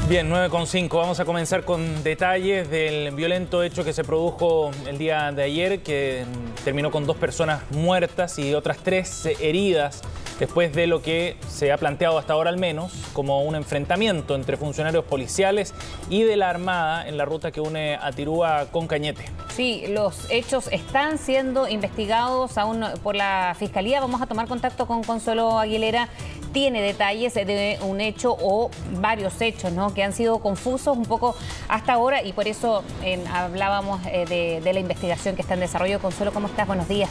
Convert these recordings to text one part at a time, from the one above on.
Bien, 9:05. Vamos a comenzar con detalles del violento hecho que se produjo el día de ayer, que terminó con 2 personas muertas y otras 3 heridas, después de lo que se ha planteado hasta ahora al menos como un enfrentamiento entre funcionarios policiales y de la Armada en la ruta que une a Tirúa con Cañete. Sí, los hechos están siendo investigados aún por la Fiscalía. Vamos a tomar contacto con Consuelo Aguilera. Tiene detalles de un hecho o varios hechos, ¿no?, que han sido confusos un poco hasta ahora, y por eso hablábamos de la investigación que está en desarrollo. Consuelo, ¿cómo estás? Buenos días.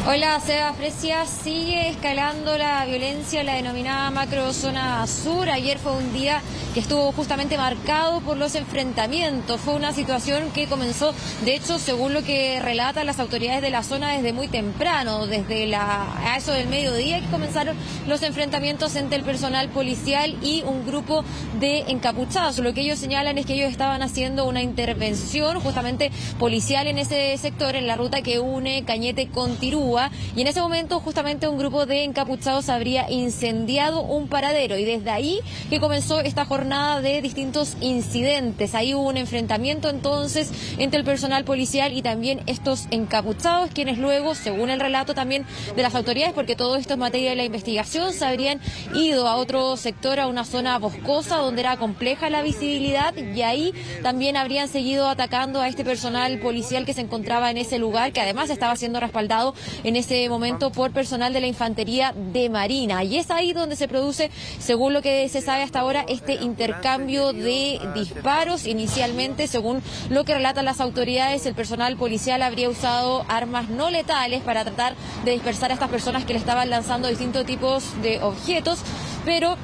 Hola, Seba Fresia. Sigue escalando la violencia en la denominada macrozona sur. Ayer fue un día que estuvo justamente marcado por los enfrentamientos. Fue una situación que comenzó, de hecho, según lo que relatan las autoridades de la zona, desde muy temprano, desde a eso del mediodía, que comenzaron los enfrentamientos entre el personal policial y un grupo de encapuchados. Lo que ellos señalan es que ellos estaban haciendo una intervención justamente policial en ese sector, en la ruta que une Cañete con Tirúa. Y en ese momento justamente un grupo de encapuchados habría incendiado un paradero, y desde ahí que comenzó esta jornada de distintos incidentes. Ahí hubo un enfrentamiento entonces entre el personal policial y también estos encapuchados, quienes luego, según el relato también de las autoridades, porque todo esto es materia de la investigación, se habrían ido a otro sector, a una zona boscosa donde era compleja la visibilidad, y ahí también habrían seguido atacando a este personal policial que se encontraba en ese lugar, que además estaba siendo respaldado en ese momento por personal de la Infantería de Marina. Y es ahí donde se produce, según lo que se sabe hasta ahora, este intercambio de disparos. Inicialmente, según lo que relatan las autoridades, el personal policial habría usado armas no letales para tratar de dispersar a estas personas que le estaban lanzando distintos tipos de objetos, pero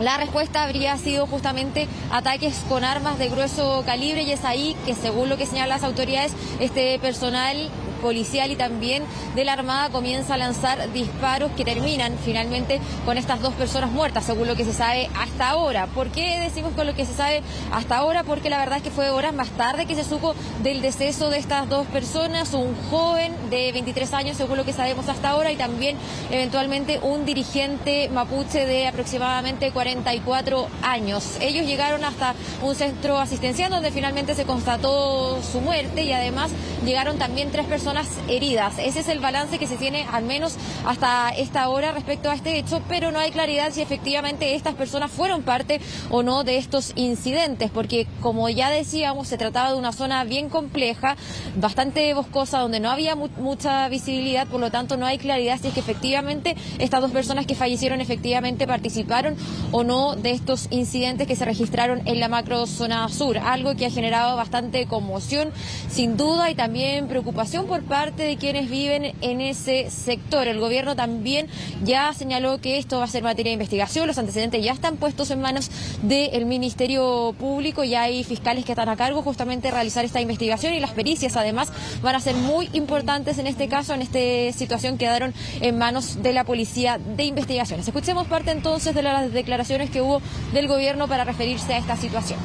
la respuesta habría sido justamente ataques con armas de grueso calibre, y es ahí que, según lo que señalan las autoridades, este personal policial y también de la Armada comienza a lanzar disparos que terminan finalmente con estas 2 personas muertas, según lo que se sabe hasta ahora. ¿Por qué decimos con lo que se sabe hasta ahora? Porque la verdad es que fue horas más tarde que se supo del deceso de estas 2 personas, un joven de 23 años, según lo que sabemos hasta ahora, y también eventualmente un dirigente mapuche de aproximadamente 44 años. Ellos llegaron hasta un centro asistencial donde finalmente se constató su muerte, y además llegaron también 3 personas heridas. Ese es el balance que se tiene al menos hasta esta hora respecto a este hecho, pero no hay claridad si efectivamente estas personas fueron parte o no de estos incidentes, porque, como ya decíamos, se trataba de una zona bien compleja, bastante boscosa, donde no había mucha visibilidad. Por lo tanto, no hay claridad si es que efectivamente estas 2 personas que fallecieron efectivamente participaron o no de estos incidentes que se registraron en la macrozona sur, algo que ha generado bastante conmoción, sin duda, y también preocupación por parte de quienes viven en ese sector. El gobierno también ya señaló que esto va a ser materia de investigación. Los antecedentes ya están puestos en manos del Ministerio Público, y hay fiscales que están a cargo justamente de realizar esta investigación, y las pericias además van a ser muy importantes en este caso. En esta situación quedaron en manos de la Policía de Investigaciones. Escuchemos parte entonces de las declaraciones que hubo del gobierno para referirse a esta situación.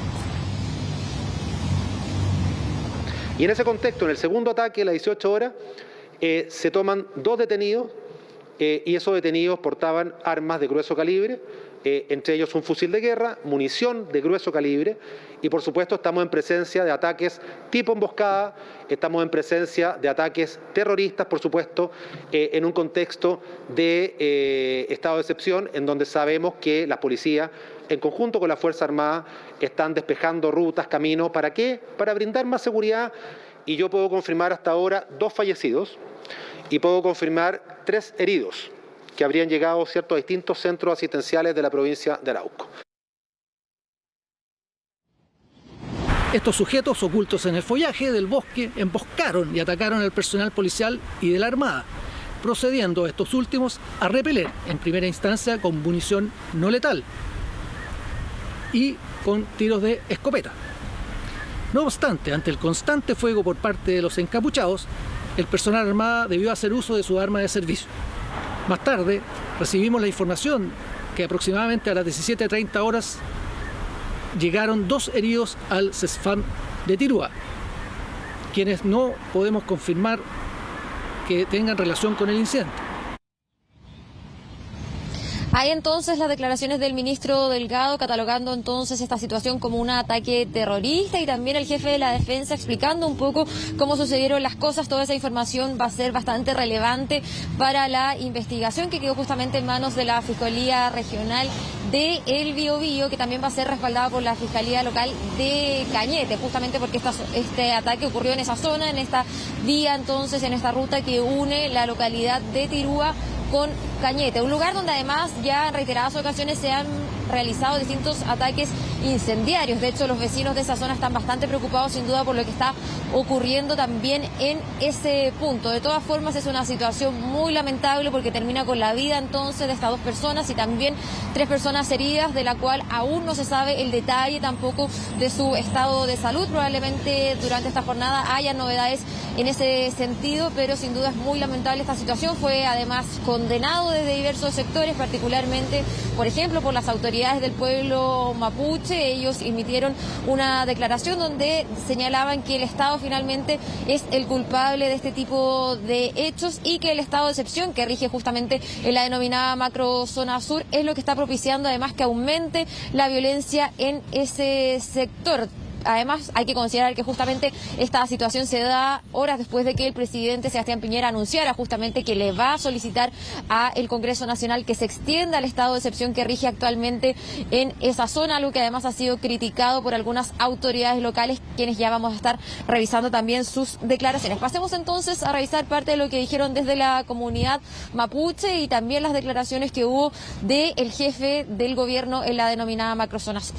Y en ese contexto, en el segundo ataque, a las 18 horas, se toman 2 detenidos, y esos detenidos portaban armas de grueso calibre, entre ellos un fusil de guerra, munición de grueso calibre, y por supuesto estamos en presencia de ataques tipo emboscada, estamos en presencia de ataques terroristas, por supuesto, en un contexto de estado de excepción, en donde sabemos que la policía, en conjunto con la Fuerza Armada, están despejando rutas, caminos. ¿Para qué? Para brindar más seguridad, y yo puedo confirmar hasta ahora 2 fallecidos y puedo confirmar 3 heridos que habrían llegado, ¿cierto?, a distintos centros asistenciales de la provincia de Arauco. Estos sujetos, ocultos en el follaje del bosque, emboscaron y atacaron al personal policial y de la Armada, procediendo estos últimos a repeler en primera instancia con munición no letal y con tiros de escopeta. No obstante, ante el constante fuego por parte de los encapuchados, el personal armado debió hacer uso de su arma de servicio. Más tarde recibimos la información que aproximadamente a las 17:30 horas llegaron 2 heridos al CESFAM de Tirúa, quienes no podemos confirmar que tengan relación con el incidente. Hay entonces las declaraciones del ministro Delgado catalogando entonces esta situación como un ataque terrorista y también el jefe de la defensa explicando un poco cómo sucedieron las cosas. Toda esa información va a ser bastante relevante para la investigación que quedó justamente en manos de la Fiscalía Regional de El Biobío, que también va a ser respaldada por la Fiscalía Local de Cañete, justamente porque este ataque ocurrió en esa zona, en esta vía entonces, en esta ruta que une la localidad de Tirúa con Cañete, un lugar donde además ya en reiteradas ocasiones se han realizado distintos ataques incendiarios. De hecho, los vecinos de esa zona están bastante preocupados sin duda por lo que está ocurriendo también en ese punto. De todas formas, es una situación muy lamentable porque termina con la vida entonces de estas 2 personas y también 3 personas heridas, de la cual aún no se sabe el detalle tampoco de su estado de salud. Probablemente durante esta jornada haya novedades en ese sentido, pero sin duda es muy lamentable esta situación. Fue además condenado desde diversos sectores, particularmente, por ejemplo, por las autoridades del pueblo mapuche. Ellos emitieron una declaración donde señalaban que el Estado finalmente es el culpable de este tipo de hechos y que el estado de excepción que rige justamente en la denominada macrozona sur es lo que está propiciando además que aumente la violencia en ese sector. Además, hay que considerar que justamente esta situación se da horas después de que el presidente Sebastián Piñera anunciara justamente que le va a solicitar al Congreso Nacional que se extienda el estado de excepción que rige actualmente en esa zona, algo que además ha sido criticado por algunas autoridades locales, quienes ya vamos a estar revisando también sus declaraciones. Pasemos entonces a revisar parte de lo que dijeron desde la comunidad mapuche y también las declaraciones que hubo del jefe del gobierno en la denominada macrozona sur.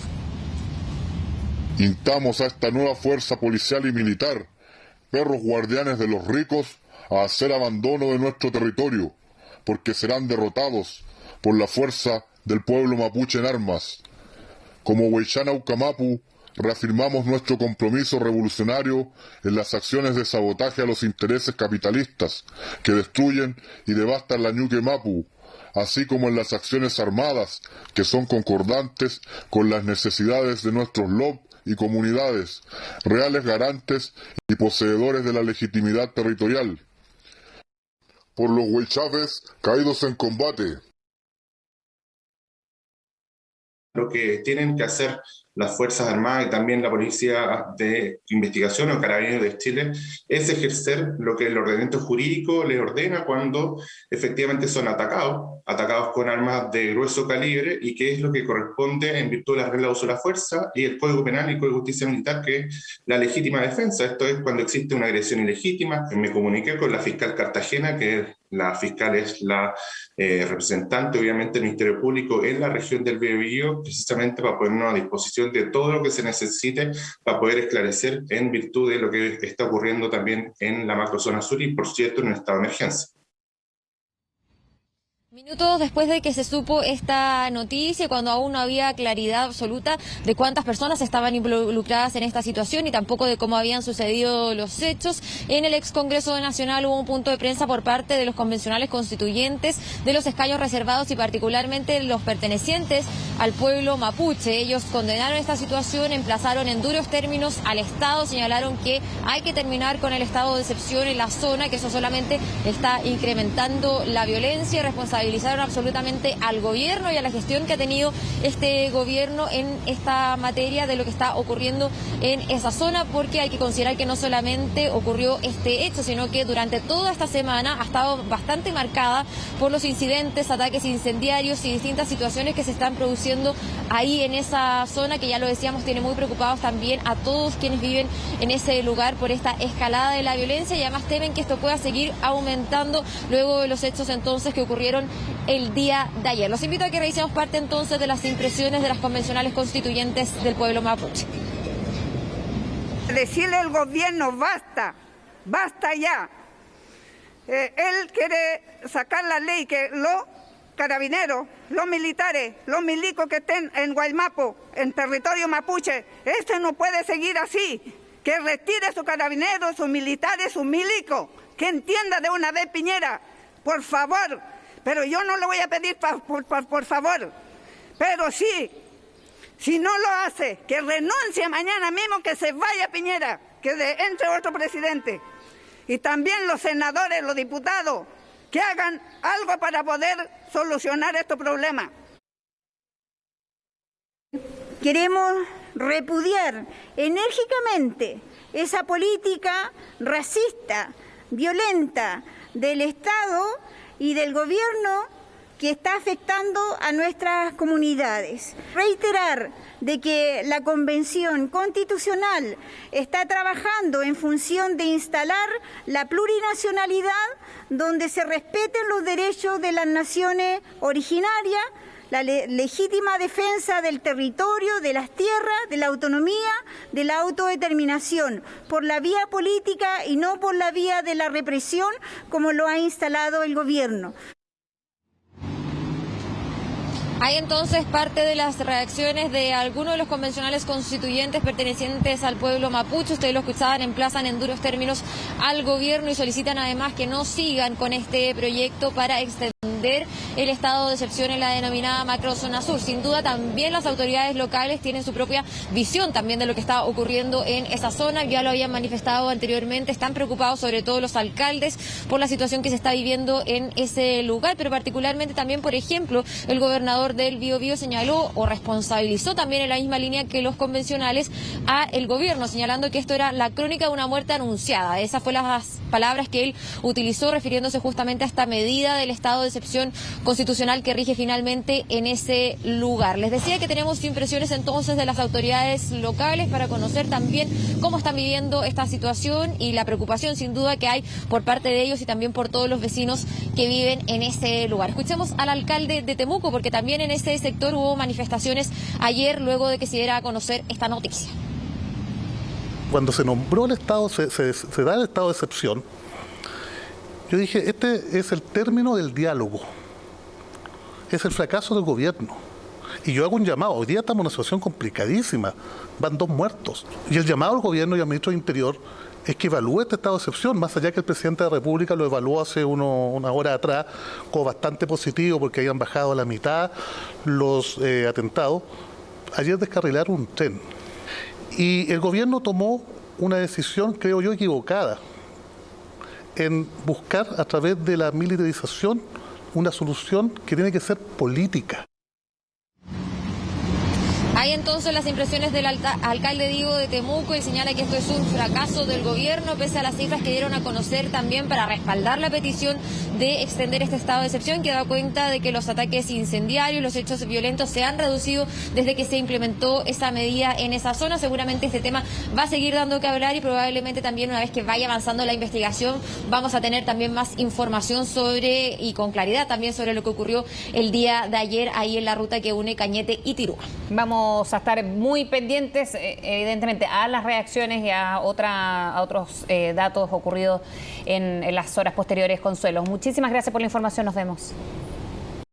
Instamos a esta nueva fuerza policial y militar, perros guardianes de los ricos, a hacer abandono de nuestro territorio, porque serán derrotados por la fuerza del pueblo mapuche en armas. Como Huaychana Ucamapu, reafirmamos nuestro compromiso revolucionario en las acciones de sabotaje a los intereses capitalistas que destruyen y devastan la Ñuque Mapu, así como en las acciones armadas que son concordantes con las necesidades de nuestros LOB y comunidades, reales garantes y poseedores de la legitimidad territorial. Por los huaychaves caídos en combate. Lo que tienen que hacer las Fuerzas Armadas y también la Policía de Investigación o Carabineros de Chile es ejercer lo que el ordenamiento jurídico les ordena cuando efectivamente son atacados con armas de grueso calibre y que es lo que corresponde en virtud de las reglas de uso de la fuerza y el Código Penal y el Código de Justicia Militar, que es la legítima defensa. Esto es cuando existe una agresión ilegítima. Me comuniqué con la fiscal Cartagena, que la fiscal es la representante obviamente del Ministerio Público en la región del Biobío, precisamente para ponernos a disposición de todo lo que se necesite para poder esclarecer en virtud de lo que está ocurriendo también en la macrozona sur y, por cierto, en un estado de emergencia. Minutos después de que se supo esta noticia, cuando aún no había claridad absoluta de cuántas personas estaban involucradas en esta situación y tampoco de cómo habían sucedido los hechos, en el ex Congreso Nacional hubo un punto de prensa por parte de los convencionales constituyentes de los escaños reservados y particularmente los pertenecientes al pueblo mapuche. Ellos condenaron esta situación, emplazaron en duros términos al Estado, señalaron que hay que terminar con el estado de excepción en la zona, que eso solamente está incrementando la violencia y responsabilizaron absolutamente al gobierno y a la gestión que ha tenido este gobierno en esta materia de lo que está ocurriendo en esa zona, porque hay que considerar que no solamente ocurrió este hecho, sino que durante toda esta semana ha estado bastante marcada por los incidentes, ataques incendiarios y distintas situaciones que se están produciendo ahí en esa zona, que ya lo decíamos, tiene muy preocupados también a todos quienes viven en ese lugar por esta escalada de la violencia y además temen que esto pueda seguir aumentando luego de los hechos entonces que ocurrieron el día de ayer. Los invito a que revisemos parte entonces de las impresiones de las convencionales constituyentes del pueblo mapuche. Decirle al gobierno basta ya. Él quiere sacar la ley que los carabineros, los militares, los milicos que estén en Guaymapo, en territorio mapuche, esto no puede seguir así. Que retire sus carabineros, sus militares, sus milicos. Que entienda de una vez Piñera, por favor. Pero yo no le voy a pedir por favor. Pero sí, si no lo hace, que renuncie mañana mismo, que se vaya Piñera, que entre otro presidente. Y también los senadores, los diputados, que hagan algo para poder solucionar estos problemas. Queremos repudiar enérgicamente esa política racista, violenta del Estado y del gobierno que está afectando a nuestras comunidades. Reiterar de que la Convención Constitucional está trabajando en función de instalar la plurinacionalidad donde se respeten los derechos de las naciones originarias, la legítima defensa del territorio, de las tierras, de la autonomía, de la autodeterminación, por la vía política y no por la vía de la represión como lo ha instalado el gobierno. Hay entonces parte de las reacciones de algunos de los convencionales constituyentes pertenecientes al pueblo mapuche. Ustedes lo escuchaban, emplazan en duros términos al gobierno y solicitan además que no sigan con este proyecto para extender el estado de excepción en la denominada macrozona sur. Sin duda también las autoridades locales tienen su propia visión también de lo que está ocurriendo en esa zona. Ya lo habían manifestado anteriormente, están preocupados sobre todo los alcaldes por la situación que se está viviendo en ese lugar, pero particularmente también, por ejemplo, el gobernador del Biobío señaló o responsabilizó también en la misma línea que los convencionales a el gobierno, señalando que esto era la crónica de una muerte anunciada. Esas fueron las palabras que él utilizó refiriéndose justamente a esta medida del estado de excepción constitucional que rige finalmente en ese lugar. Les decía que tenemos impresiones entonces de las autoridades locales para conocer también cómo están viviendo esta situación y la preocupación sin duda que hay por parte de ellos y también por todos los vecinos que viven en ese lugar. Escuchemos al alcalde de Temuco porque también en ese sector hubo manifestaciones ayer luego de que se diera a conocer esta noticia. Cuando se nombró el estado, se da el estado de excepción, yo dije, este es el término del diálogo, es el fracaso del gobierno. Y yo hago un llamado, hoy día estamos en una situación complicadísima, van 2 muertos. Y el llamado al gobierno y al ministro del Interior es que evalúe este estado de excepción, más allá que el presidente de la República lo evaluó hace una hora atrás, como bastante positivo porque habían bajado a la mitad los atentados. Ayer descarrilaron un tren y el gobierno tomó una decisión, creo yo, equivocada en buscar a través de la militarización una solución que tiene que ser política. Hay entonces las impresiones del alcalde Diego de Temuco. Él señala que esto es un fracaso del gobierno, pese a las cifras que dieron a conocer también para respaldar la petición de extender este estado de excepción, que da cuenta de que los ataques incendiarios, los hechos violentos se han reducido desde que se implementó esa medida en esa zona. Seguramente este tema va a seguir dando que hablar y probablemente también una vez que vaya avanzando la investigación vamos a tener también más información sobre y con claridad también sobre lo que ocurrió el día de ayer ahí en la ruta que une Cañete y Tirúa. Vamos a estar muy pendientes, evidentemente, a las reacciones y a otros datos ocurridos en las horas posteriores. Consuelo, muchísimas gracias por la información. Nos vemos.